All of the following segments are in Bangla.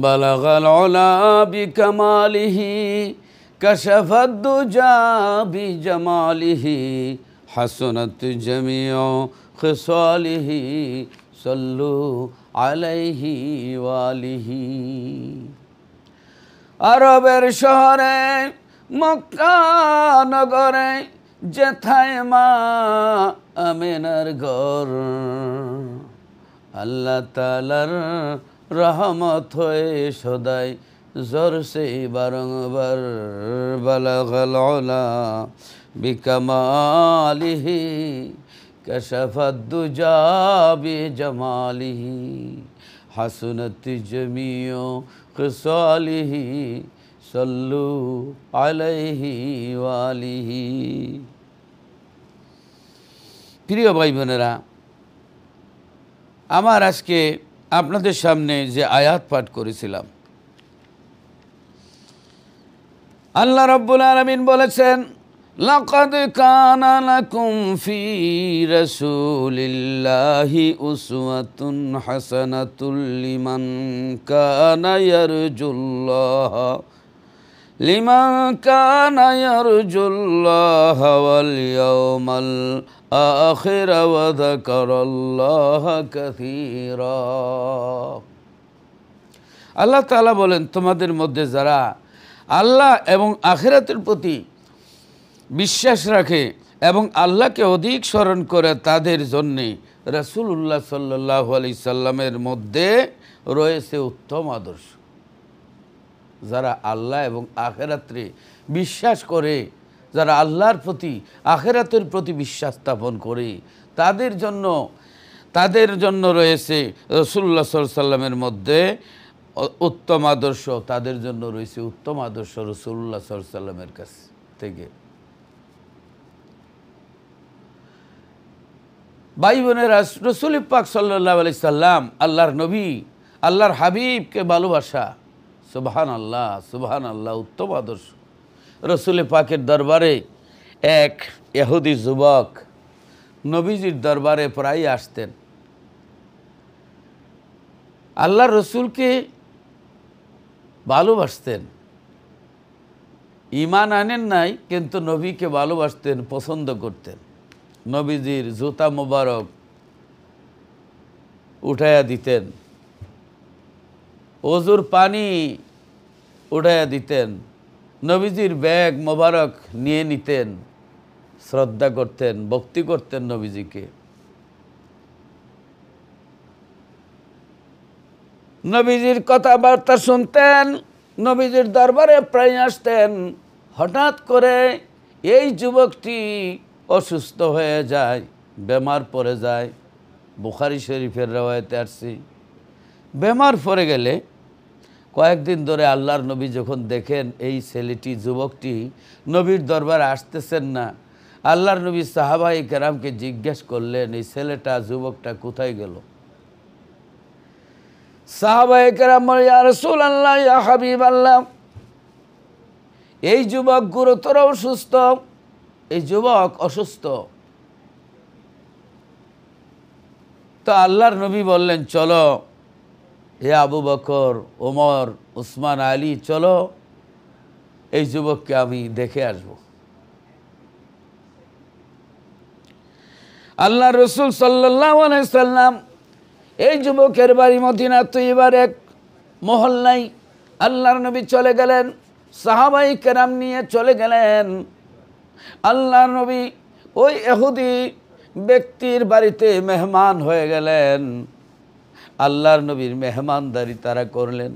বালাগাল উলা বিকামালিহি কাশাফাদ দুজা বিজামালিহি হাসনাত জামিউ খিসালিহি সাল্লু আলাইহি ওয়ালিহি। আরবের শহরে মক্কা নগরে যেথায় মা আমিনার ঘর, আল্লাহ তাআলার রহমত হয়ে সদাই জরসে বারংবার। বালাগাল উলা বিকামালিহি কাশাফাদ দুজা বিজামালিহি হাসনাত জামিউ খিসালিহি সাল্লু আলাইহি ওয়ালিহি। প্রিয় ভাই বোনেরা, আমার আজকে আপনাদের সামনে যে আয়াত পাঠ করেছিলাম, আল্লাহ রাব্বুল আলামিন বলেছেন, লাকাদ কানা লাকুম ফি রাসূলিল্লাহি উসওয়াতুন হাসানাতুল লিমান কানা ইয়ারজুল্লাহ ওয়াল ইয়াউমাল আখির ওয়া যাকারাল্লাহা কাসীরা। আল্লাহ তাআলা বলেন, তোমাদের মধ্যে যারা আল্লাহ এবং আখিরাতের প্রতি বিশ্বাস রাখে এবং আল্লাহকে অধিক স্মরণ করে, তাদের জন্যে রাসূলুল্লাহ সাল্লাল্লাহু আলাইহি সাল্লামের মধ্যে রয়েছে উত্তম আদর্শ। যারা আল্লাহ এবং আখিরাতে বিশ্বাস করে, যারা আল্লাহর প্রতি আখিরাতের প্রতি বিশ্বাস স্থাপন করে, তাদের জন্য রয়েছে রাসূলুল্লাহ সাল্লাল্লাহু আলাইহি সাল্লামের মধ্যে উত্তম আদর্শ। তাদের জন্য রয়েছে উত্তম আদর্শ রাসূলুল্লাহ সাল্লাল্লাহু আলাইহি সাল্লামের কাছ থেকে। ভাই বোনেরা, রাসূল পাক সাল্লাল্লাহু আলাইহি সাল্লাম আল্লাহর নবী, আল্লাহর হাবিবকে ভালোবাসা, সুবহানাল্লাহ সুবহানাল্লাহ, উত্তম আদর্শ। রাসূল পাকের দরবারে এক ইহুদি যুবক নবীজির দরবারে প্রায় আসতেন। আল্লাহর রসুলকে ভালোবাসতেন, ঈমান আনেন নাই, কিন্তু নবীকে ভালোবাসতেন, পছন্দ করতেন। নবীজির জুতা মোবারক উঠাইয়া দিতেন, ওযুর পানি উঠাইয়া দিতেন, নবীজির ব্যাগ মোবারক নিয়ে নিতেন, শ্রদ্ধা করতেন, ভক্তি করতেন নবীজিকে। নবীজির কথাবার্তা শুনতেন, নবীজির দরবারে প্রায় আসতেন। হঠাৎ করে এই যুবকটি অসুস্থ হয়ে যায়, বেমার পড়ে যায়। বুখারী শরীফের রওয়ায়াতে আসছে, বেমার পড়ে গেলে কয়েকদিন ধরে আল্লাহর নবী যখন দেখেন এই ছেলেটি, যুবকটি নবীর দরবারে আসতেছেন না, আল্লাহর নবী সাহাবায়ে কেরামকে জিজ্ঞেস করলেন, এই ছেলেটা, যুবকটা কোথায় গেল? সাহাবায়ে কেরাম বলেন, ইয়া রাসূলুল্লাহ, ইয়া হাবিবাল্লাহ, এই যুবক গুরুতর অসুস্থ, এই যুবক অসুস্থ। তো আল্লাহর নবী বললেন, চলো হে আবু বকর, ওমর, উসমান, আলী, চলো এই যুবককে আমি দেখে আসব। আল্লাহ রসুল সাল্লাল্লাহু আলাইহি সাল্লাম এই যুবকের বাড়ি মদিনা তৈয়বার এক মহল্লায় আল্লাহর নবী চলে গেলেন, সাহাবায়ে কেরাম নিয়ে চলে গেলেন। আল্লাহর নবী ওই ইহুদি ব্যক্তির বাড়িতে মেহমান হয়ে গেলেন। আল্লাহর নবীর মেহমানদারি তারা করলেন।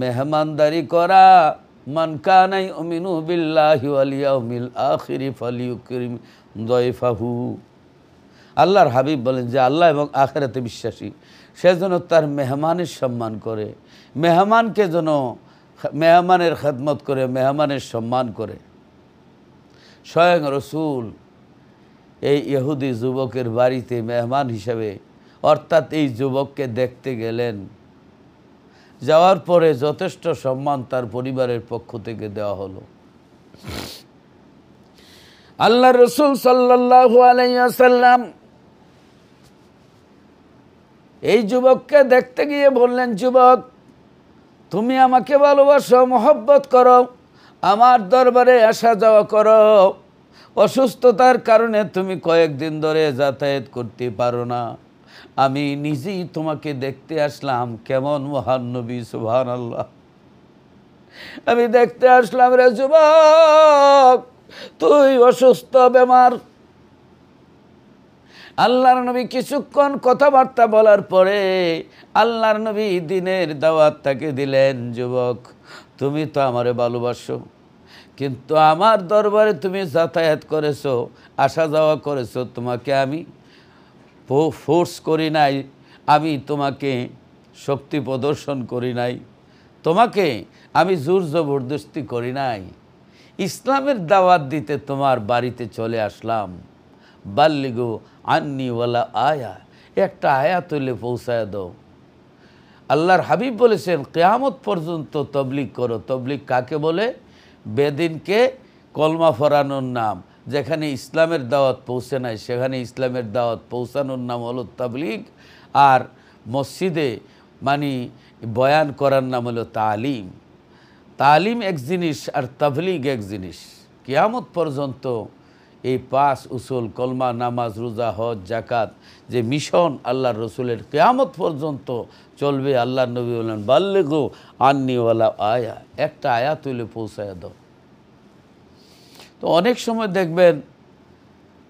মেহমানদারি করা, মান কানা ইউমিনু বিল্লাহি ওয়াল ইয়াউমিল আখির ফালিয়ুকরিম যায়ফাহু। আল্লাহর হাবিব বলেন যে আল্লাহ এবং আখিরাতে বিশ্বাসী সে যেন তার মেহমানের সম্মান করে, মেহমানকে যেন মেহমানের খেদমত করে, মেহমানের সম্মান করে। স্বয়ং রসুল এই ইহুদি যুবকের বাড়িতে মেহমান হিসাবে, অর্থাৎ এই যুবককে দেখতে গেলেন। যাওয়ার পরে যথেষ্ট সম্মান তার পরিবারের পক্ষ থেকে দেওয়া হলো। আল্লাহ রসুল সাল্লাল্লাহু আলাইহি ওয়াসাল্লাম এই যুবককে দেখতে গিয়ে বললেন, যুবক, তুমি আমাকে ভালোবাসো, মহব্বত করো, আমার দরবারে আসা যাওয়া করো। অসুস্থতার কারণে তুমি কয়েকদিন ধরে যাতায়াত করতে পারো না, আমি নিজেই তোমাকে দেখতে আসলাম। কেমন মহান নবী, সুবহানাল্লাহ। আমি দেখতে আসলাম রে যুবক, তুই অসুস্থ, বেমার। আল্লাহর নবী কিছুক্ষণ কথাবার্তা বলার পরে আল্লাহর নবী দ্বীনের দাওয়াত তাকে দিলেন। যুবক, তুমি তো আমারে ভালোবাসো, কিন্তু আমার দরবারে তুমি যাতায়াত করেছো, আসা যাওয়া করেছো, তোমাকে আমি ফোর্স করি নাই, আমি তোমাকে শক্তি প্রদর্শন করি নাই, তোমাকে আমি জোর জবরদস্তি করি নাই। ইসলামের দাওয়াত দিতে তোমার বাড়িতে চলে আসলাম। বাল্লিগো আন্নি ওয়ালা আয়া, একটা আয়া তুলে পৌঁছায় দাও। আল্লাহর হাবিব বলেছেন, কিয়ামত পর্যন্ত তবলিগ করো। তবলিগ কাকে বলে? বেদিনকে কলমা ফরানোর নাম। যেখানে ইসলামের দাওয়াত পৌঁছে নাই সেখানে ইসলামের দাওয়াত পৌঁছানোর নাম হলো তাবলিগ। আর মসজিদে বয়ান করার নাম হলো তালিম। তালিম এক জিনিস আর তাবলিগ এক জিনিস। কিয়ামত পর্যন্ত এই 5 উসুল, কলমা, নামাজ, রোজা, হজ, জাকাত যে মিশন আল্লাহর রসুলের, কিয়ামত পর্যন্ত চলবে। আল্লাহর নবী বলেন, বাল্লিগু আন্নি ওয়ালা আয়া, একটা আয়া তুলে পৌঁছায় দাও। তো অনেক সময় দেখবেন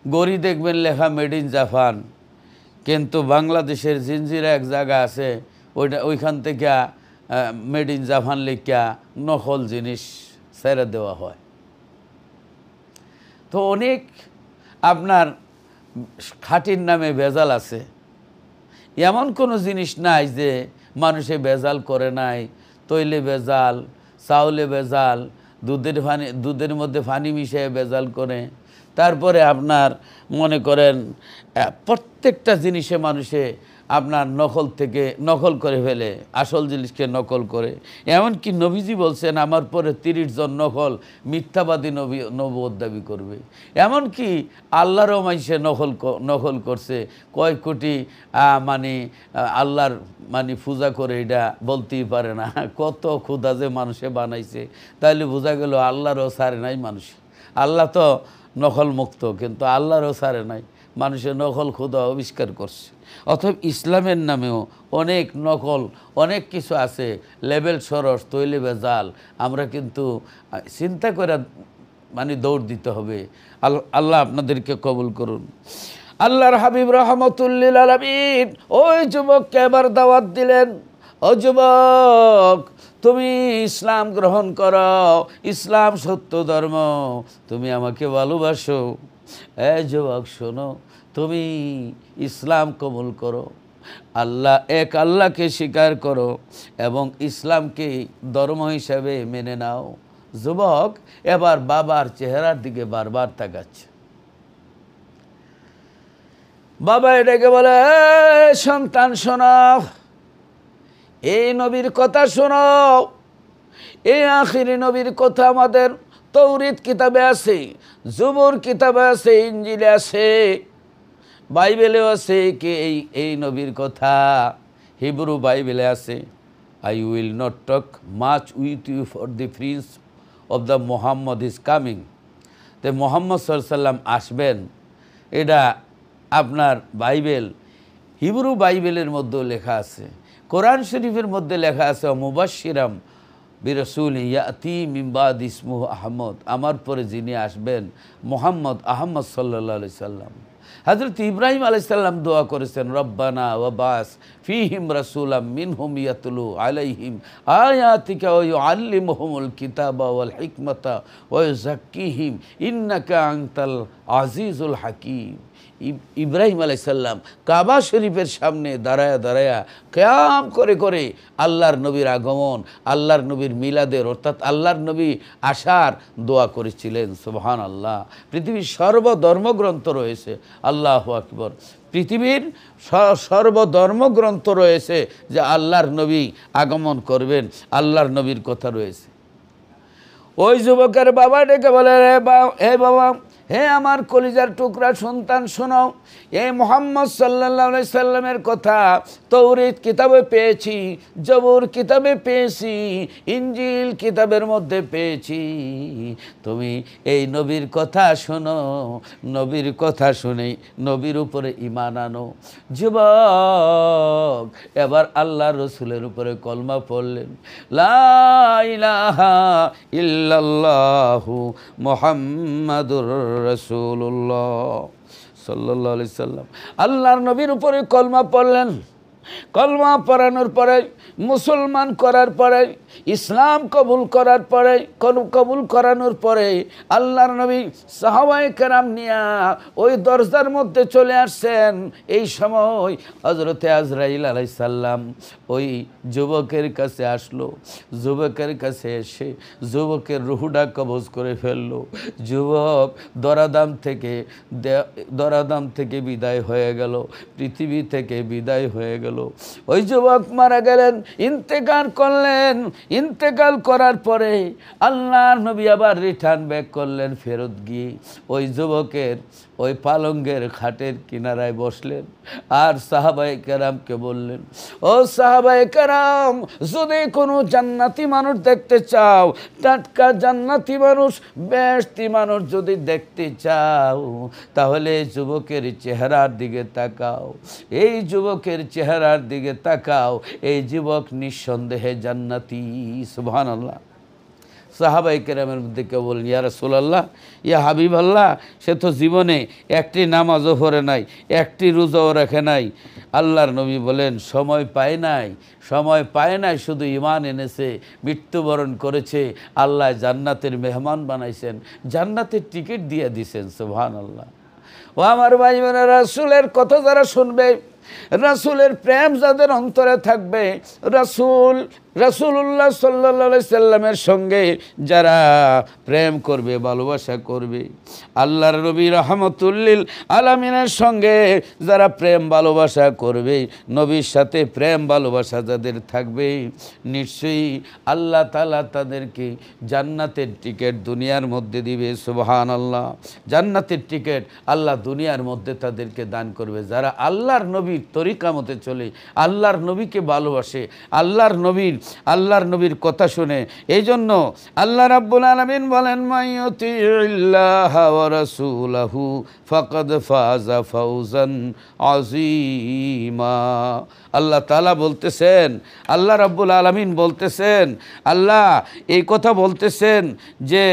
গড়ি দেখবেন লেখা মেড ইন জাপান, কিন্তু বাংলাদেশের জিঞ্জিরা এক জায়গা আছে, ওইখান থেকে মেড ইন জাপান লেখা নকল জিনিস ছেড়ে দেওয়া হয়। তো অনেক আপনার খাঁটির নামে ভেজাল আছে। এমন কোনো জিনিস নাই যে মানুষে ভেজাল করে নাই। তৈলে ভেজাল, চাউলে ভেজাল, দুধের মধ্যে পানি মিশিয়ে ভেজাল করে। তারপরে আপনার মনে করেন প্রত্যেকটা জিনিসে মানুষে আপনার নকল করে ফেলে, আসল জিনিসকে নকল করে। এমনকি নবীজি বলছেন, আমার পরে 30 জন মিথ্যাবাদী নবুয়ত দাবি করবে। এমনকি আল্লাহরও মাইসে নকল করছে। কয় কোটি আল্লাহর পূজা করে, এটা বলতেই পারে না। কত ক্ষুধা যে মানুষে বানাইছে, তাইলে বোঝা গেল আল্লাহরও ছাড়ে নাই মানুষ। আল্লাহ তো নকল মুক্ত, কিন্তু আল্লাহরও ছাড়ে নাই, মানুষের নকল ক্ষুধা আবিষ্কার করছে। অথবা ইসলামের নামেও অনেক নকল, অনেক কিছু আছে, লেবেল সরস, তৈলে ভেজাল। আমরা কিন্তু চিন্তা করে দৌড় দিতে হবে। আল্লাহ আপনাদেরকে কবুল করুন। আল্লাহর হাবিব রাহমাতুল লিল আলামিন ওই যুবককে এবার দাওয়াত দিলেন, ও যুবক, তুমি ইসলাম গ্রহণ করো, ইসলাম সত্য ধর্ম, তুমি আমাকে ভালোবাসো। যুবক শোনো, তুমি ইসলাম কবুল করো, এক আল্লাহকে স্বীকার করো এবং ইসলামকে ধর্ম হিসাবে মেনে নাও। যুবক এবার বাবার চেহারার দিকে বারবার তাকাচ্ছে। বাবা এটাকে বলে, সন্তান শোনো, এই নবীর কথা শোনো। এই আখিরি নবীর কথা আমাদের তৌরিত কিতাবে আছে, জুবুর কিতাবে আছে, ইঞ্জিলে আছে, বাইবেলেও আছে কি এই নবীর কথা। হিব্রু বাইবেলে আছে, I will not talk much with you for the prince of the Muhammad is coming. তো মোহাম্মদ সাল্লাল্লাহু আলাইহি ওয়াসাল্লাম আসবেন, এটা আপনার বাইবেল, হিব্রু বাইবেলের মধ্যেও লেখা আছে। কোরআন শরীফের মধ্যে লেখা আছে, মুবাশশিরাম বিরাসূল ইয়াতি মিন বাদি ইসমুহু আহমদ, আমার পরে যিনি আসবেন মুহাম্মদ, আহমদ সাল্লাল্লাহু আলাইহি সাল্লাম। হযরত ইব্রাহিম আলাইহিস সালাম দোয়া করেছেন, রব্বানা ওয়াবাস ফীহিম রাসূলাম মিনহুম ইয়াতলু আলাইহিম আয়াতিকা ওয়া ইউআল্লিমুহুমুল কিতাবা ওয়াল হিকমাতা ওয়া ইউযাক্কিহিম ইন্নাকা আনতাল আজিজুল হাকীম। ইব্রাহিম আলাইহিস সালাম কাবা শরীফের সামনে দাঁড়ায়া কিয়াম করে আল্লাহর নবীর আগমন, আল্লাহর নবীর মিলাদের অর্থাৎ আল্লাহর নবী আসার দোয়া করেছিলেন। সুবহানাল্লাহ। পৃথিবীর সর্বধর্মগ্রন্থ রয়েছে, আল্লাহু আকবার, পৃথিবীর সর্বধর্মগ্রন্থ রয়েছে যে আল্লাহর নবী আগমন করবেন, আল্লাহর নবীর কথা রয়েছে। ওই যুবকের বাবা ডেকে বলে, হে বাবা, হে আমার কলিজার টুকরা সন্তান শোনো, এই মুহাম্মদ সাল্লাল্লাহু আলাইহি সাল্লামের কথা তৌরাত কিতাবে পেয়েছি, জবুর কিতাবে পেয়েছি, ইনজিল কিতাবের মধ্যে পেয়েছি। তুমি এই নবীর কথা শোনো, নবীর কথা শুনে নবীর উপরে ঈমান আনো। যুবক এবার আল্লাহ রসুলের উপরে কলমা পড়লেন, লা ইলাহা ইল্লাল্লাহু মুহাম্মাদুর রাসূলুল্লাহ সাল্লাল্লাহু আলাইহি সাল্লাম। আল্লাহর নবীর উপরে কলমা পড়লেন। কলমা পড়ানোর পরে, মুসলমান করার পরে, ইসলাম কবুল করার পরে, কবুল করানোর পরে আল্লাহর নবী সাহাবায়ে কেরাম নিয়া ওই দরজার মধ্যে চলে আসছেন। এই সময় হযরতে আজরাইল আলাইহিস সালাম ওই যুবকের কাছে আসলো। যুবকের কাছে এসে যুবকের রুহটা কবজ করে ফেললো। যুবক দরাদাম থেকে বিদায় হয়ে গেল, পৃথিবী থেকে বিদায় হয়ে গেল। ওই যুবক মারা গেলেন, ইন্তেকাল করলেন। ইন্তেকাল করার পরে আল্লাহর নবী আবার রিটার্ন ব্যাক করলেন, ফেরত গিয়ে ওই যুবকের ওই পালঙ্গের খাটের কিনারায় বসলেন আর সাহাবায়ে কেরামকে বললেন, ও সাহাবায়ে কেরাম, যদি কোনো জান্নাতি মানুষ দেখতে চাও, টাটকা জান্নাতি মানুষ, বেহেশতি মানুষ যদি দেখতে চাও, তাহলে যুবকের চেহারার দিকে তাকাও। এই যুবকের চেহারার দিকে তাকাও, এই যুবক নিঃসন্দেহে জান্নাতি। সুবহানাল্লাহ। সাহাবায়ে কেরামের মধ্যে কেউ বলেন, ইয়া রাসূলুল্লাহ, ইয়া হাবিবাল্লাহ, সে তো জীবনে একটি নামাজও পড়ে নাই, একটি রোজাও রাখে নাই। আল্লাহর নবী বলেন, সময় পায় নাই, শুধু ঈমান এনেছে, মৃত্যুবরণ করেছে, আল্লাহ জান্নাতের মেহমান বানাইছেন, জান্নাতের টিকিট দিয়ে দিয়েছেন। সুবহানাল্লাহ। ও আমার ভাই বোনেরা, রাসূলের কথা যারা শুনবে, রাসূলের প্রেম যাদের অন্তরে থাকবে, রাসূলুল্লাহ সাল্লাল্লাহু আলাইহি সাল্লামের সঙ্গে যারা প্রেম করবে, ভালোবাসা করবে, আল্লাহর নবী রাহমাতুল লিল আলামিনের সঙ্গে যারা প্রেম ভালোবাসা করবে, নবীর সাথে প্রেম ভালোবাসা যাদের থাকবে, নিশ্চয়ই আল্লাহ তাআলা তাদেরকে জান্নাতের টিকিট দুনিয়ার মধ্যে দিবে। সুবহানাল্লাহ। জান্নাতের টিকিট আল্লাহ দুনিয়ার মধ্যে তাদেরকে দান করবে যারা আল্লাহর নবীর তরিকা মতে চলে, আল্লাহর নবীকে ভালোবাসে, আল্লাহর নবীর কথা শুনে। এই জন্য আল্লাহ রাব্বুল আলামিন বলেন, মাইয়ুতিল্লাহা ওয়া রাসূলাহু ফাকাদ ফাযা ফাওজান আযীমা। আল্লাহ তাআলা বলতেছেন, আল্লাহ রাব্বুল আলামিন বলতেছেন, আল্লাহ এই কথা বলতেছেন যে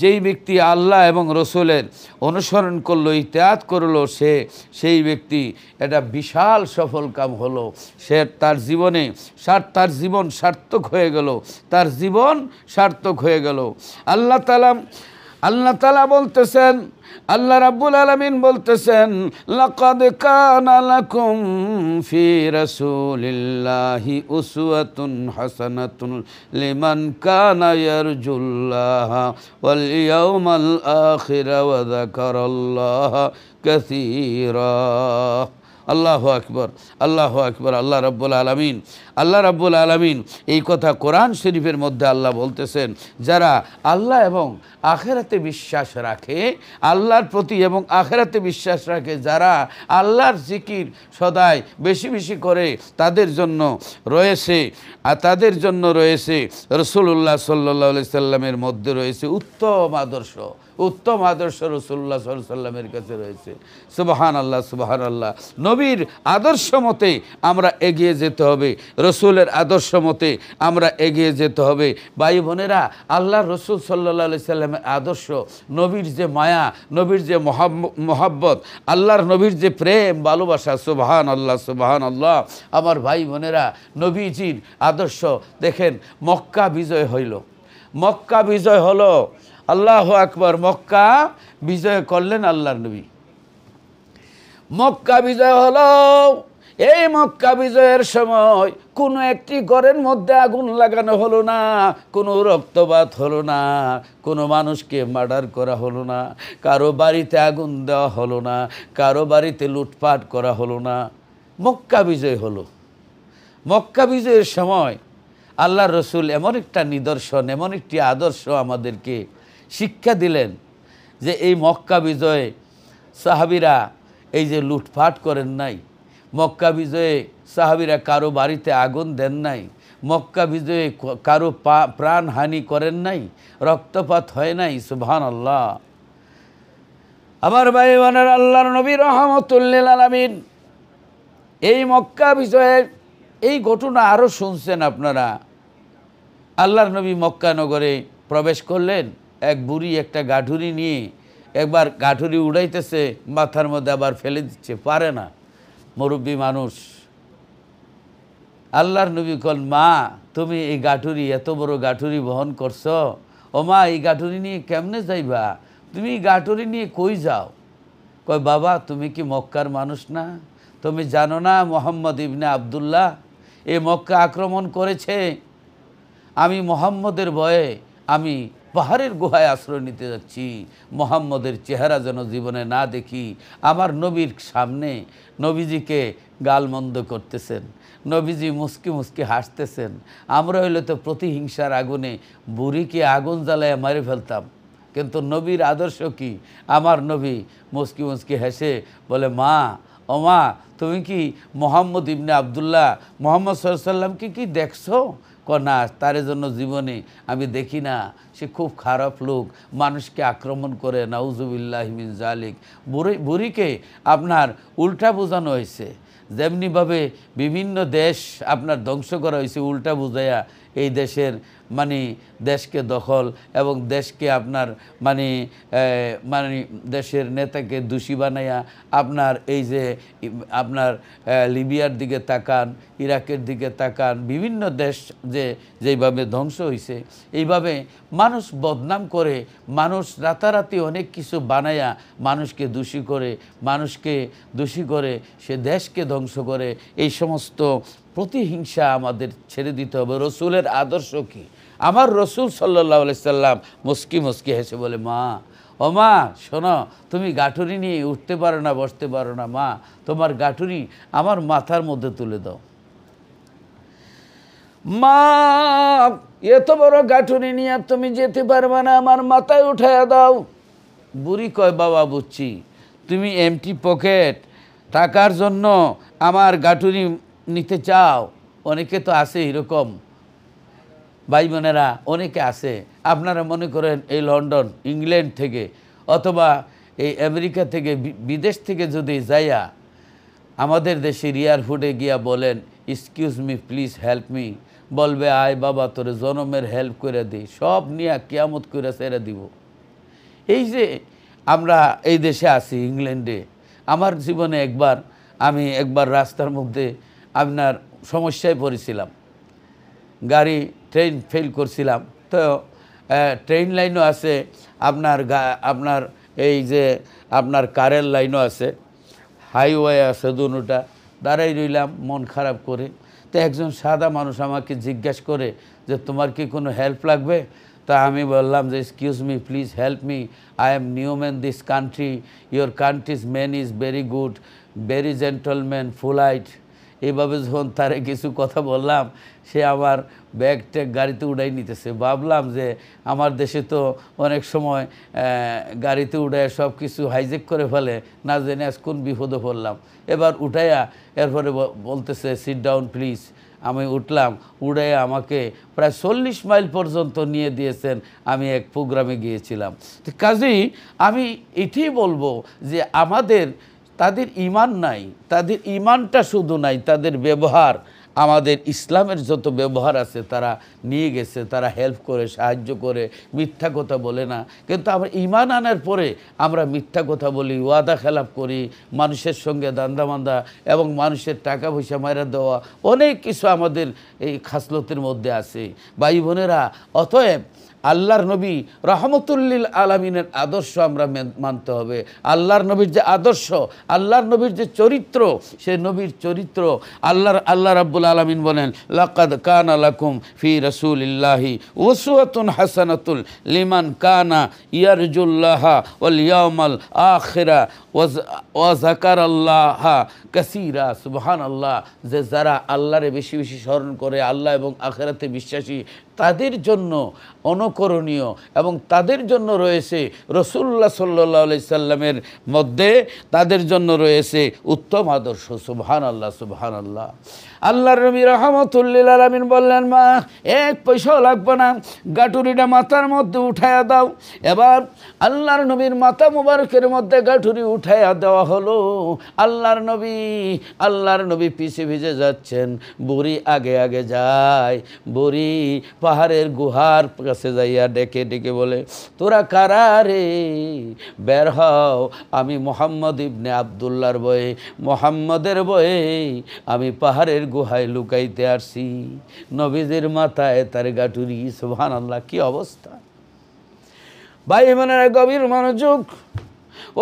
যেই ব্যক্তি আল্লাহ এবং রসুলের অনুসরণ করলো, ইতিআত করলো, সেই ব্যক্তি এটা বিশাল সফল কাম হলো। সে তার জীবন সার্থক হয়ে গেল, তার জীবন সার্থক হয়ে গেল। আল্লাহ তাআলা বলতেছেন, আল্লাহ রাব্বুল আলামিন বলতেছেন, লাকাদ কানা লাকুম ফি রাসূলিল্লাহি উসওয়াতুন হাসানাতুন লিমান কানা ইয়ারজুল্লাহা ওয়াল ইয়াউমাল আখির ওয়া যাকারাল্লাহা কাসীরা। আল্লাহু আকবার, আল্লাহু আকবার। আল্লাহ রাব্বুল আলামিন এই কথা কোরআন শরীফের মধ্যে আল্লাহ বলতেছেন, যারা আল্লাহ এবং আখিরাতে বিশ্বাস রাখে, আল্লাহর প্রতি এবং আখিরাতে বিশ্বাস রাখে, যারা আল্লাহর জিকির সদাই বেশি বেশি করে, তাদের জন্য রয়েছে রাসূলুল্লাহ সাল্লাল্লাহু আলাইহি সাল্লামের মধ্যে রয়েছে উত্তম আদর্শ রাসূলুল্লাহ সাল্লাল্লাহু আলাইহি সাল্লামের কাছে রয়েছে। সুবহানাল্লাহ, সুবহানাল্লাহ। নবীর আদর্শ মতে আমরা এগিয়ে যেতে হবে, রসুলের আদর্শ মতে আমরা এগিয়ে যেতে হবে। ভাই বোনেরা, আল্লাহ রসুল সাল্লাল্লাহু আলাইহি সাল্লামের আদর্শ, নবীর যে মায়া, নবীর যে মহাব্বত, আল্লাহর নবীর যে প্রেম ভালোবাসা, সুবহানাল্লাহ, সুবহানাল্লাহ। আমার ভাই বোনেরা, নবীজির আদর্শ দেখেন, মক্কা বিজয় হলো, আল্লাহু আকবার। মক্কা বিজয় করলেন আল্লাহর নবী, মক্কা বিজয় হলো। এই মক্কা বিজয়ের সময় কোনো একটি ঘরের মধ্যে আগুন লাগানো হলো না, কোনো রক্তপাত হলো না, কোনো মানুষকে মার্ডার করা হলো না, কারো বাড়িতে আগুন দেওয়া হলো না, কারো বাড়িতে লুটপাট করা হলো না। মক্কা বিজয় হলো। মক্কা বিজয়ের সময় আল্লাহর রসুল এমন একটা নিদর্শন, এমন একটি আদর্শ আমাদেরকে শিক্ষা দিলেন যে এই মক্কা বিজয়ে সাহাবীরা এই যে লুটপাট করেন নাই, মক্কা বিজয়ে সাহাবীরা কারো বাড়িতে আগুন দেন নাই, মক্কা বিজয়ে কারো প্রাণহানি করেন নাই, রক্তপাত হয় নাই। সুবহানাল্লাহ। আমার ভাই বোনের, আল্লাহর নবী রাহমাতুল লিল আলামিন এই মক্কা বিজয়ে এই ঘটনা আরও শুনছেন আপনারা। আল্লাহর নবী মক্কা নগরে প্রবেশ করলেন, এক বুড়ি একটা গাঠুরি নিয়ে একবার গাঠুরি উড়াইতেছে, মাথার মধ্যে আবার ফেলে দিচ্ছে, পারে না, মুরব্বী মানুষ। আল্লাহর নবী কল, মা তুমি এই গাঠুরি, এত বড় গাঠুরি বহন করছো, ও মা এই গাঠুরি নিয়ে কেমনে যাইবা, তুমি এই গাঠুরি নিয়ে কই যাও? কয়, বাবা তুমি কি মক্কার মানুষ না? তুমি জানো না মোহাম্মদ ইবনে আবদুল্লাহ এই মক্কা আক্রমণ করেছে? আমি মোহাম্মদের ভয়ে আমি পাহাড়ের গুহায় আশ্রয় নিতে যাচ্ছি, মোহাম্মদের চেহারা যেন জীবনে না দেখি। আমার নবীর সামনে নবীজিকে গালমন্দ করতেছেন, নবীজি মুস্কি মুস্কি হাসতেছেন। আমরা হইলে তো প্রতিহিংসার আগুনে বুড়িকে আগুন জ্বালায় মারে ফেলতাম, কিন্তু নবীর আদর্শ কি? আমার নবী মুস্কি মুস্কি হেসে বলে, মা ও মা তুমি কি মোহাম্মদ ইবনে আবদুল্লাহ মোহাম্মদ সাল্লাল্লাহু আলাইহি সাল্লামকে কি দেখছো? না, তার জন্য জীবনে আমি দেখি না, সে খুব খারাপ লোক, মানুষকে আক্রমণ করে, নাউজুবিল্লাহি মিন জালিক। বুড়িকে আপনার উল্টা বোঝানো হয়েছে, যেমনিভাবে বিভিন্ন দেশ আপনার ধ্বংস করা হয়েছে উল্টা বুঝাইয়া, এই দেশের মানে দেশকে দখল এবং দেশকে আপনার মানে দেশের নেতাকে দোষী বানাইয়া আপনার এই যে আপনার লিবিয়ার দিকে তাকান, ইরাকের দিকে তাকান, বিভিন্ন দেশ যেইভাবে ধ্বংস হয়েছে, এইভাবে মানুষ বদনাম করে, মানুষ রাতারাতি অনেক কিছু বানাইয়া মানুষকে দোষী করে সে দেশকে ধ্বংস করে। এই সমস্ত প্রতিহিংসা আমাদের ছেড়ে দিতে হবে। রসুলের আদর্শ কি? আমার রসুল সাল্লাল্লাহু আলাইহি সাল্লাম মুস্কি মুস্কি হেসে বলে, মা ও মা শোনো, তুমি গাঠুরি নিয়ে উঠতে পারো না, বসতে পারো না, মা তোমার গাঠুরি আমার মাথার মধ্যে তুলে দাও। মা এত বড় গাঠুরি নিয়ে তুমি যেতে পারবে না, আমার মাথায় উঠাইয়া দাও। বুড়ি কয়, বাবা বুঝছি, তুমি এমটি পকেট টাকার জন্য আমার গাঠুরি নিতে চাও। অনেকে তো আছে এরকম, ভাই বোনেরা, অনেকে আছে। আপনারা মনে করেন এই লন্ডন, ইংল্যান্ড থেকে অথবা এই আমেরিকা থেকে, বিদেশ থেকে যদি যাইয়া আমাদের দেশের এয়ারপোর্টে গিয়া বলেন, excuse me please help me, বলবে, আয় বাবা তোরে জনমের হেল্প করে দিই, সব নিয়ে কিয়ামত করে ছেড়ে দিব। এই যে আমরা এই দেশে আছি ইংল্যান্ডে, আমার জীবনে আমি একবার রাস্তার মধ্যে আপনার সমস্যায় পড়েছিলাম, ট্রেন ফেল করছিলাম। তো ট্রেন লাইনও আছে, আপনার এই যে আপনার কারের লাইনও আছে, হাইওয়ে আছে, দুটোটা। দাঁড়াই রইলাম মন খারাপ করে। তো একজন সাদা মানুষ আমাকে জিজ্ঞাসা করে যে, তোমার কি কোনো হেল্প লাগবে? তা আমি বললাম যে, excuse me please help me, I am new man this country, your countries man is very good, very gentleman, ফুলাইট। এইভাবে যখন তারে কিছু কথা বললাম, সে আমার ব্যাগ ট্যাগ গাড়িতে উড়াই নিতেছে। ভাবলাম যে আমার দেশে তো অনেক সময় গাড়িতে উঠায় সব কিছু হাইজেক করে ফেলে, না জেনে আজ কোন বিপদে পড়লাম। এবার উঠাইয়া এরপরে বলতেছে, সিট ডাউন প্লিজ। আমি উঠলাম, উড়াইয়া আমাকে প্রায় 40 মাইল পর্যন্ত নিয়ে দিয়েছেন। আমি এক প্রোগ্রামে গিয়েছিলাম। তো কাজেই আমি এটাই বলবো যে তাদের ঈমান নাই, তাদের ঈমানটা শুধু নাই, তাদের ব্যবহার, আমাদের ইসলামের যত ব্যবহার আছে তারা নিয়ে গেছে, তারা হেল্প করে, সাহায্য করে, মিথ্যা কথা বলে না। কিন্তু আমরা ঈমান আনার পরে আমরা মিথ্যা কথা বলি, ওয়াদা খেলাপ করি, মানুষের সঙ্গে দান্দামান্দা এবং মানুষের টাকা পয়সা মারা দেওয়া, অনেক কিছু আমাদের এই খাসলতের মধ্যে আছে। ভাই বোনেরা, অতএব আল্লাহর নবী রহমতুল্লিল আলামিনের আদর্শ আমরা মানতে হবে। আল্লাহর নবীর যে আদর্শ, আল্লাহর নবীর যে চরিত্র, সে নবীর চরিত্র আল্লাহ রাব্বুল আলামিন বলেন, লাকাদ কানা লাকুম ফি রাসূলিল্লাহি উসওয়াতুন হাসানাতুল লিমান কানা ইয়ারজুল্লাহা ওয়াল ইয়াউমাল আখিরা ওয়া যাকারাল্লাহা কাসীরা। সুবহানাল্লাহ। যে যারা আল্লাহরে বেশি বেশি স্মরণ করে, আল্লাহ এবং আখিরাতে বিশ্বাসী, তাদের জন্য অনুকরণীয় এবং তাদের জন্য রয়েছে রাসূলুল্লাহ সাল্লাল্লাহু আলাইহি সাল্লামের মধ্যে তাদের জন্য রয়েছে উত্তম আদর্শ। সুবহানাল্লাহ, সুবহানাল্লাহ। আল্লাহর নবী রাহমাতুল লিল আলামিন বললেন, মা এক পয়সাও লাগবে না, গাঠুরিটা মাথার মধ্যে উঠায়া দাও। এবার আল্লাহর নবীর মাথা মুবারকের মধ্যে গাঠুরি উঠায়া দেওয়া হলো। আল্লাহর নবী পিছে ভিজে যাচ্ছেন, বুড়ি আগে আগে যায়। বুড়ি পাহাড়ের গুহার কাছে যাইয়া ডেকে ডেকে বলে, তোরা কারা রে? বের হও, আমি মুহাম্মদ ইবনে আব্দুল্লাহর বয়ে, মুহাম্মদের বয়ে আমি পাহাড়ের গুহায় লুকাইতে আসছি। নবীজির মাথায় তার গাঠুরি। সুবহানাল্লাহ, কি অবস্থা! ভাই বোনেরা, গভীর মনোযোগ।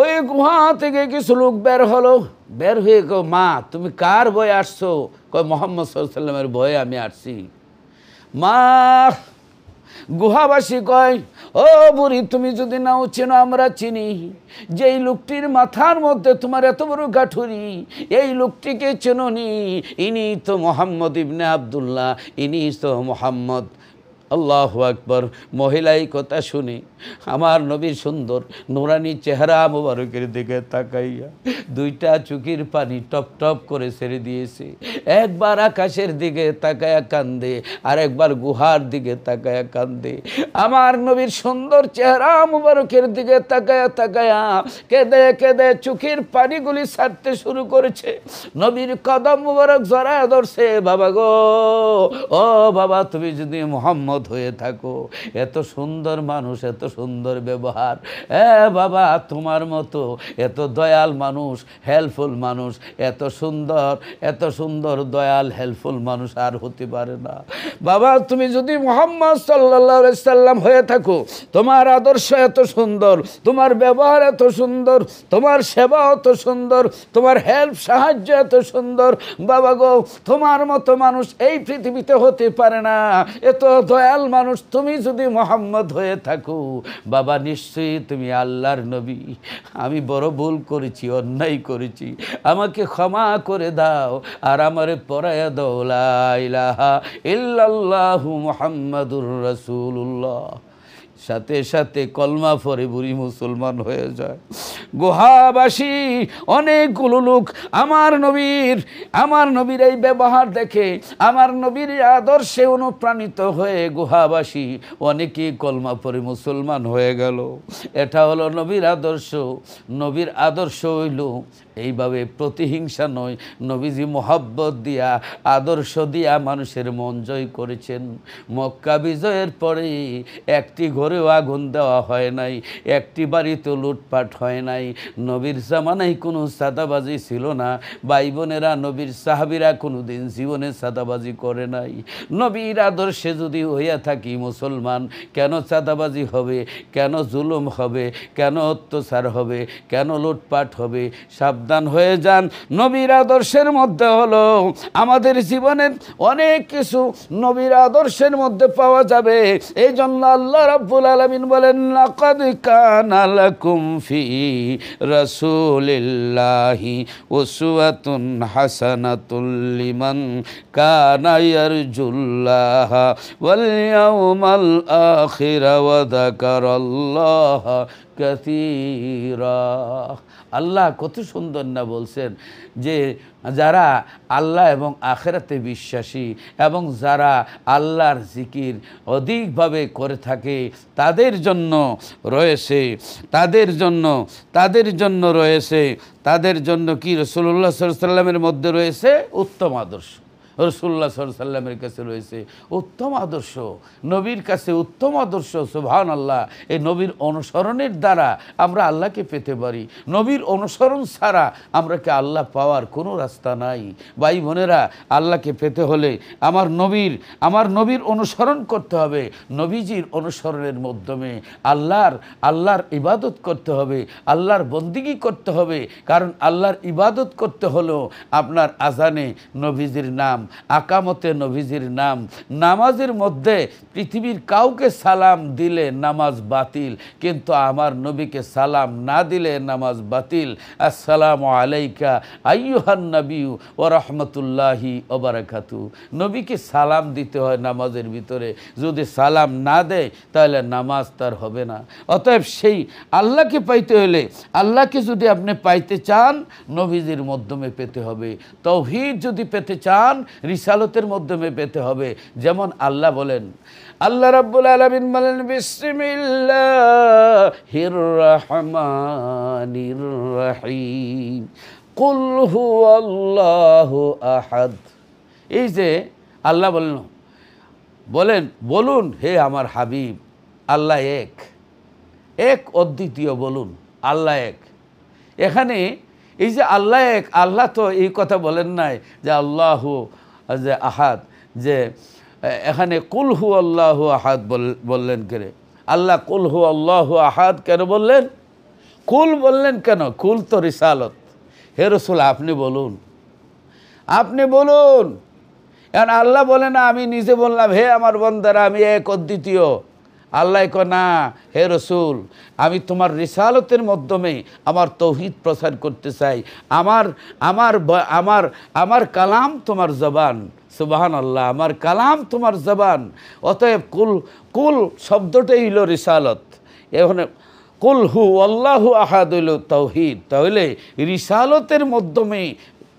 ওই গুহা থেকে কিছু লোক বের হলো। বের হয়ে কো, মা তুমি কার বয়ে আসছো? কয়, মুহাম্মদ সাল্লাল্লাহু আলাইহি সাল্লামের বয়ে আমি আসছি। মা গুহাবাসী কয়, ও বুড়ি, তুমি যদি নাও চেনো আমরা চিনি। যেই লোকটির মাথার মধ্যে তোমার এত বড় গাঠুরি, এই লোকটিকে চেনোনি? ইনি তো মুহাম্মদ ইবনে আব্দুল্লাহ, ইনি তো মুহাম্মদ। আল্লাহু আকবার। মহিলাই কথা শুনে আমার নবীর সুন্দর নুরানি চেহারা মুবারকের দিকে তাকাইয়া দুইটা চোখের পানি টপ টপ করে ছেড়ে দিয়েছে। একবার আকাশের দিকে তাকায়া কান্দে, আর একবার গুহার দিকে তাকায়া কান্দে। আমার নবীর সুন্দর চেহারা মুবারকের দিকে তাকায়া তাকায়া কেঁদে কেঁদে চোখের পানিগুলি ছাড়তে শুরু করেছে। নবীর কদম মুবারক জড়ায় ধরছে। বাবা গো, ও বাবা, তুমি যদি মুহাম্মদ হয়ে থাকো, এত সুন্দর মানুষ, এত সুন্দর ব্যবহার, বাবা তোমার মতো এত দয়াল মানুষ, হেল্পফুল মানুষ, এত সুন্দর দয়াল হেল্পফুল মানুষ আর হতে পারে না। বাবা তুমি যদি মুহাম্মদ সাল্লাল্লাহু আলাইহি সাল্লাম হয়ে থাকো, তোমার আদর্শ এত সুন্দর, তোমার ব্যবহার এত সুন্দর, তোমার সেবা এত সুন্দর, তোমার হেল্প সাহায্য এত সুন্দর, বাবা গো তোমার মতো মানুষ এই পৃথিবীতে হতে পারে না। এত দয়াল মানুষ তুমি যদি মুহাম্মদ হয়ে থাকো, বাবা নিশ্চয়ই তুমি আল্লাহর নবী। আমি বড় ভুল করেছি, অন্যায় করেছি, আমাকে ক্ষমা করে দাও আর আমারে পড়ায়া দাও লা ইলাহা ইল্লাল্লাহু মুহাম্মাদুর রাসূলুল্লাহ। সাথে সাথে কলমা পড়ে বুড়ি মুসলমান হয়ে যায়। গুহাবাসী অনেকগুলো লোক আমার নবীর এই ব্যবহার দেখে, আমার নবীর আদর্শে অনুপ্রাণিত হয়ে গুহাবাসী অনেকেই কলমা পড়ে মুসলমান হয়ে গেল। এটা হলো নবীর আদর্শ। নবীর আদর্শ হইল এইভাবে প্রতিহিংসা নয়, নবীজি মোহাব্বত দিয়া, আদর্শ দিয়া মানুষের মন জয় করেছেন। মক্কা বিজয়ের পরে একটি ঘরেও আগুন দেওয়া হয় নাই, একটি বাড়িতে লুটপাট হয় নাই। নবীর জামানায় কোনো সাদাবাজি ছিল না। ভাই বোনেরা, নবীর সাহাবীরা কোনো দিন জীবনে সাদাবাজি করে নাই। নবীর আদর্শে যদি হইয়া থাকি মুসলমান, কেন সাদাবাজি হবে, কেন জুলুম হবে, কেন অত্যাচার হবে, কেন লুটপাট হবে? সাবধান হয়ে যান। নবীর আদর্শের মধ্যে হলো আমাদের জীবনের অনেক কিছু নবীর আদর্শের মধ্যে পাওয়া যাবে। এই জন্য আল্লাহ রাব্বুল আলামিন বলেন, লাকাদ কানা লাকুম ফি রাসূলিল্লাহি উসওয়াতুন হাসানাতুল লিমান কানা ইয়ারজুল্লাহা ওয়াল ইয়াউমাল আখির ওয়া যাকারাল্লাহা কাসীরা। আল্লাহ কত সুন্দর না বলছেন যে যারা আল্লাহ এবং আখিরাতে বিশ্বাসী এবং যারা আল্লাহর জিকির অধিকভাবে করে থাকে তাদের জন্য রয়েছে কি রাসূলুল্লাহ সাল্লাল্লাহু আলাইহি ওয়াসাল্লামের মধ্যে রয়েছে উত্তম আদর্শ। রাসূলুল্লাহ সাল্লাল্লাহু আলাইহি ওয়াসাল্লামের কাছে রয়েছে উত্তম আদর্শ, নবীর কাছে উত্তম আদর্শ। সুবহানাল্লাহ। এই নবীর অনুসরণের দ্বারা আমরা আল্লাহকে পেতে পারি। নবীর অনুসরণ ছাড়া আমরা কি আল্লাহ পাওয়ার কোনো রাস্তা নাই। ভাই বোনেরা, আল্লাহকে পেতে হলে আমার নবীর অনুসরণ করতে হবে। নবীজির অনুসরণের মাধ্যমে আল্লাহর ইবাদত করতে হবে, আল্লাহর বন্দিগি করতে হবে। কারণ আল্লাহর ইবাদত করতে হলো আপনার আজানে নবীজির নাম আকামতে নবীজির নাম। নামাজের মধ্যে পৃথিবীর কাউকে সালাম দিলে নামাজ বাতিল, কিন্তু আমার নবীকে সালাম না দিলে নামাজ বাতিল। আসসালামু আলাইকা আইয়ুহান নবিয়্যু ওয়া রাহমাতুল্লাহি ওয়া বারাকাতুহু। নবীকে সালাম দিতে হয় নামাজের ভিতরে, যদি সালাম না দেয় তাহলে নামাজ তার হবে না। অতএব সেই আল্লাহকে পাইতে হলে, আল্লাহকে যদি আপনি পাইতে চান নবীজির মাধ্যমে পেতে হবে। তাওহীদ যদি পেতে চান রিসালতের মাধ্যমে পেতে হবে। যেমন আল্লাহ বলেন, আল্লাহ রাব্বুল আলামিন বলেন বিসমিল্লাহির রহমানির রহিম কুল হুয়াল্লাহু আহাদ। এই যে আল্লাহ বলুন হে আমার হাবিব, আল্লাহ এক, এক অদ্বিতীয়, বলুন আল্লাহ এক। এখানে এই যে আল্লাহ এক, আল্লাহ তো এই কথা বলেন নাই যে আল্লাহু যে আহাদ, যে এখানে কুল হু আল্লাহু আহাদ বললেন কেন? আল্লাহ কুল হু আল্লাহু আহাদ কেন বললেন? কুল বললেন কেন? কুল তো রিসালত। হে রাসূল আপনি বলুন, আপনি বলুন। এখন আল্লাহ বলে না আমি নিজে বললাম হে আমার বান্দারা আমি এক অদ্বিতীয়। আল্লাহ কয় না হে রাসূল আমি তোমার রিসালতের মাধ্যমে আমার তাওহীদ প্রচার করতে চাই। আমার আমার আমার আমার কালাম তোমার জবান, সুবহানাল্লাহ, আমার কালাম তোমার জবান। অতএব কুল শব্দটাই হলো রিসালত। এখন কুল হু আল্লাহু আহাদ হইল তাওহীদ। তাহলে রিসালতের মাধ্যমে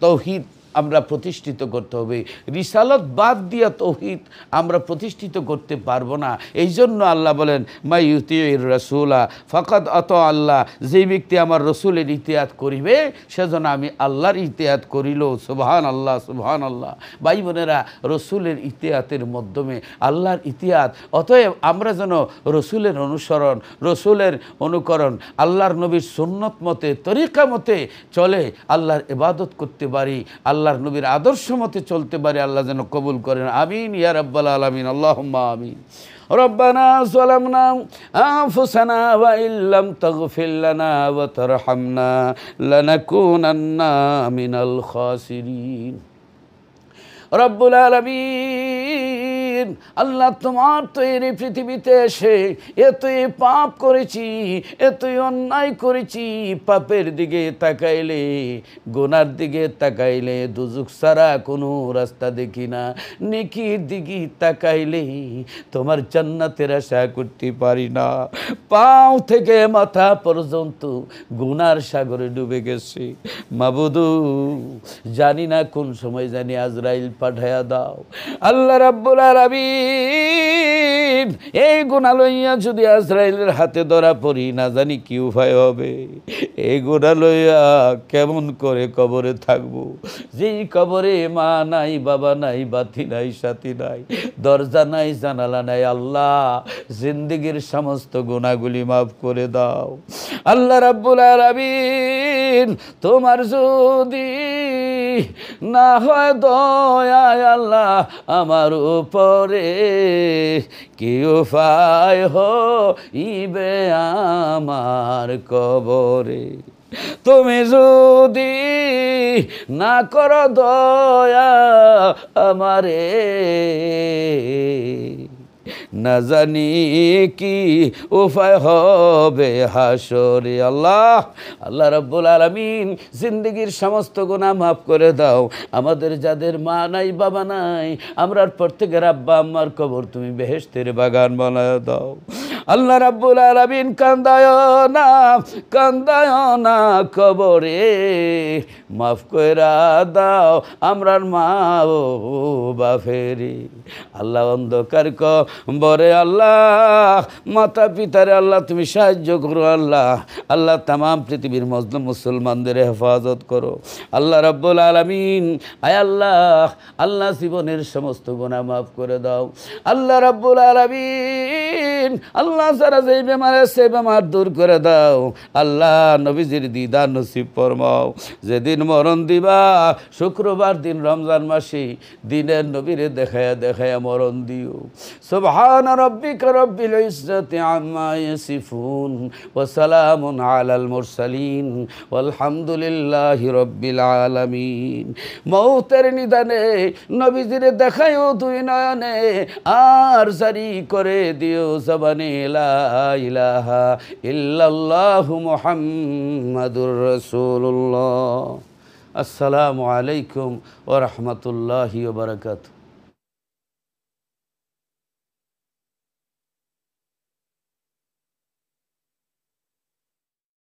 তাওহীদ আমরা প্রতিষ্ঠিত করতে হবে। রিসালত বাদ দিয়া তাওহীদ আমরা প্রতিষ্ঠিত করতে পারবো না। এই জন্য আল্লাহ বলেন মাই ইউতিউর রাসূলা ফাকাদ আতা আল্লাহ, যে ব্যক্তি আমার রসুলের ইতিআত করিবে সেজন্য আমি আল্লাহর ইতিআত করিল। সুবহানাল্লাহ, সুবহানাল্লাহ। ভাই বোনেরা, রসুলের ইতিআতের মাধ্যমে আল্লাহর ইতিআত। অতএব আমরা যেন রসুলের অনুসরণ, রসুলের অনুকরণ, আল্লাহর নবীর সুন্নত মতে, তরিকা মতে চলে আল্লাহর ইবাদত করতে পারি, আল্লাহর নবীর আদর্শ মতে চলতে পারে। আল্লাহ যেন কবুল করেন, আমিন ইয়া রাব্বাল আলামিন, আল্লাহুম্মা আমিন। রব্বানা যালামনা আনফুসানা ওয়া ইল্লাম তাগফির লানা ওয়া তারহামনা লানাকুনান্না মিনাল খাসিরিন। রব্বুল আলামিন, আল্লাহ তোমার তৈরি পৃথিবীতে এসে এতই পাপ করেছি, এতই অন্যায় করেছি। পাপের দিকে তাকাইলে, গুনার দিকে তাকাইলে দুজুক ছাড়া কোনো রাস্তা দেখি না। নেকির দিকে তাকাইলে তোমার জান্নাতের আশা করতে পারি না। পাও থেকে মাথা পর্যন্ত গুনার সাগরে ডুবে গেছে। মাবুদু, জানি না কোন সময় জানি আজরাইল পাঠায়া দাও। আল্লাহ রাব্বুল আলামিন, এই গুনাহ লইয়া যদি আজরাইলের হাতে ধরা পড়ি না জানি কি উপায় হবে। এই গুনাহ লইয়া কেমন করে কবরে থাকবো? যেই কবরে মা নাই, বাবা নাই, বাতি নাই, সাথী নাই, দরজা নাই, জানালা নাই। আল্লাহ জিন্দেগীর সমস্ত গুনাহগুলি মাফ করে দাও। আল্লাহ রাব্বুল আলামিন, তোমার যদি না হয় দয়া আল্লাহ আমার উপরে, কি উপায় হইবে আমার কবরে? তুমি যদি না করো দয়া আমারে, না জানি কি উপায় হবে হাসরে। আল্লাহ রাব্বুল আলামিন, জিন্দেগীর সমস্ত গুনাহ মাফ করে দাও। আমাদের যাদের মা নাই, বাবা নাই, আমরার প্রত্যেকের আব্বা আম্মার কবর তুমি বেহেশতের বাগান বানায় দাও। আল্লাহ রাব্বুল আলামিন, কান্দায় না কবরে, মাফ কইরা দাও আমরার মা ও বাপেরে। আল্লাহ অন্ধকার কবরে, আল্লাহ মাতা পিতারে আল্লাহ তুমি সাহায্য করো। আল্লাহ তামাম পৃথিবীর মজলুম মুসলমানদের হেফাজত করো। আল্লাহ রাব্বুল আলামিন, আয় আল্লাহ জীবনের সমস্ত গুনাহ মাফ করে দাও। আল্লাহ রাব্বুল আলামিন, আলামিন আল্লাহ যারা যেই বেমার আছে বেমার দূর করে দাও আল্লাহ নবীজির দিদার নসিব ফরমাও যেদিন মরণ দিবা শুক্রবার দিন রমজান মাসে দিনের নবীরে দেখায়া দেখায়া মরণ দিও সুবহানা রাব্বিকা রব্বিল ইজ্জাতি আম্মা ইয়াসিফুন ওয়া সালামুন আলাল মুরসালিন ওয়ালহামদুলিল্লাহি রাব্বিল আলামিন মৌতের নিদানে নবীজিরে দেখায়ও দুই নয়নে আর জারি করে দিও জবানে লা ইলাহা ইল্লাল্লাহু মুহাম্মাদুর রাসূলুল্লাহ। আসসালামু আলাইকুম ওয়া রাহমাতুল্লাহি ওয়া বারাকাতুহু।